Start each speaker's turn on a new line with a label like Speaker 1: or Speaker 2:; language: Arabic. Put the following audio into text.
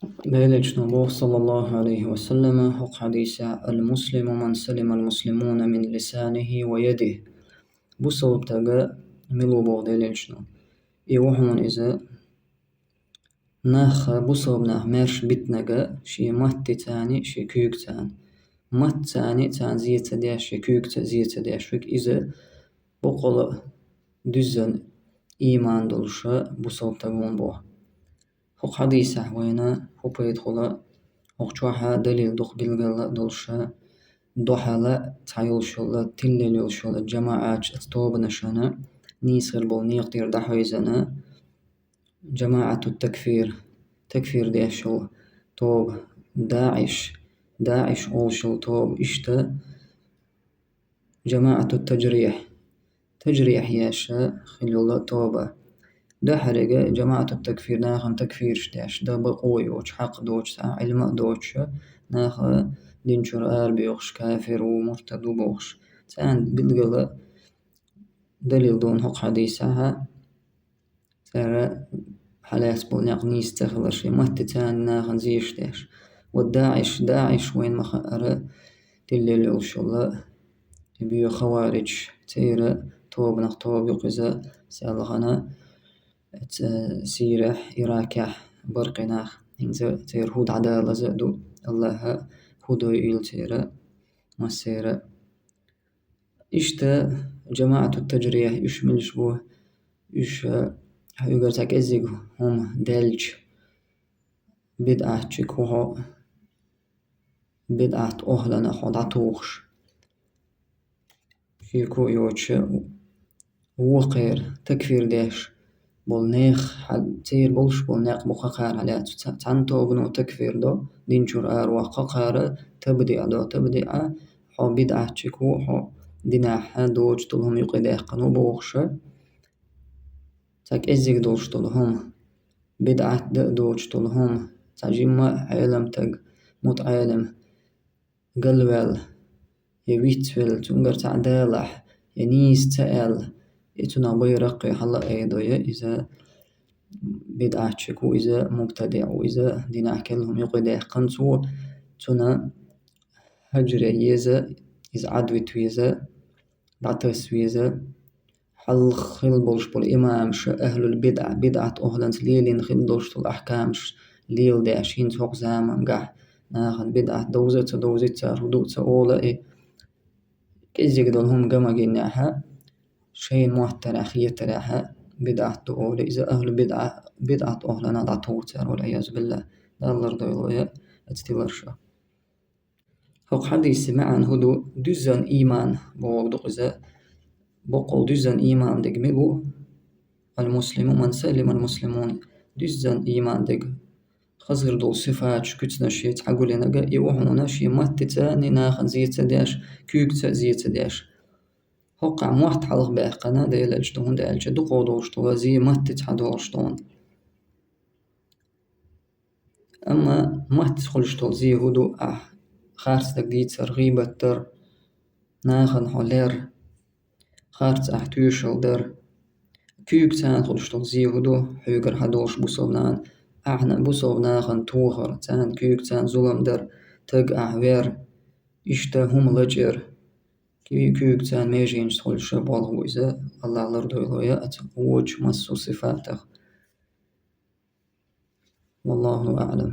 Speaker 1: Leyleç Nubuh sallallahu aleyhi ve selleme hok hadise el-muslimu man selima muslimuna min lisanihi ve yedihi. Bu sebeptege milu buğ leyleç nu. Wuhun ize nah bu sebep merş bitnege şi matti tani şi küyük tani. Mat tani tan ziyetse diye şi küyük ziyetse diye şik ize bu kolu düzen iman doluşa bu sebeptege bu. Hok hadise wayna hopayet hola hokçuha delil duq bilgala dolşa dohala tayolşola tillel yolşola cemaat tobna şana nisir bol niqtir dahayzana cemaatut tekfir diye şol tob Daesh olşol tob işte cemaatut tecrih yaşa khilyola toba ده حرجة جماعة التكفير ناخن تكفير شتاش ده بقوي وش حق دوش سا علم دوش ناخ دينشر بيوخش كافر ومرتد وبوخش سان بالقلا دليل دون حق حديثها سارة حلاس بولناق نيس تخلر شي مهت تان ناخن زيشتاش داعش وين مخأرة دليل يوش الله بيو خوارج تيرة توب نخ توب يقزا سالغنا سيرح إراكح برقناخ إنزا تير هود عدالة زادو الله هودو إيل تيرا مسيرة إشتا جماعة التجريح يشملش بوه إش يقرتك إزيق هم دلج بدعة تشكوها بدعة أهلنا خود عطوخش شيكو يوتش وقير تكفير ديش بولنيخ تير بولش بولنيق بققار على تعنتو بنو تكفير دو دينشور وققار تبدع حو بدعة تشكو حو ديناحا دوج طولهم يقيداح قنو بوغشا تاك إزيق دوج طولهم بدعة دوج طولهم تاجيما عالم تاق موت عالم قلوال يويتفل تنقر تعدالح ينيس تأل إتنا بيرقي حلا أيضايا إذا بدعة شكو إذا مبتدع وإذا دينا كلهم يقيده قنصو تنا هجر يزا إذا عدوت ويزا بعتس ويزا حل خل بولش بول إمامش أهل البدع بدعة أهلنس ليلين خل بولش الأحكامش ليل داشين توق زامن قح ناخد بدعة دوزت ردوت أولا كيزيق دولهم قما جناها شيء مهترح يترح بدعة أولى إذا أهل بدعة أهلنا دعتوتر والعياذ بالله لا الله رضي الله أتتلرشا هق حديث معا هدو düzen إيمان بوغدق إذا بقول düzen إيمان دق ملو المسلم من سلم المسلمون düzen إيمان دق خزر دول صفات كتنا شيء تعقول لنا يوحونا شيء متتاني ناخن زيت داش كيك زيت داش هقع موحد حلق باقنا ديال الجدون ديال جدو قودوشتو زي مهتت حدوشتون أما مهت خلشتو زي هدو خارس دقيت غيبة در ناخن حولير خارس تيوشل در كيوك تان خلشتو زي هدو حيقر حدوش بوصوبنان أحنا بوصوبناخن توخر تان كيوك تان ظلم در تقع وير إشتا هم لجر كيوك تان ميجين تقول شبال هو إذا الله لرضو إلويا أتوج مسو صفاته والله أعلم.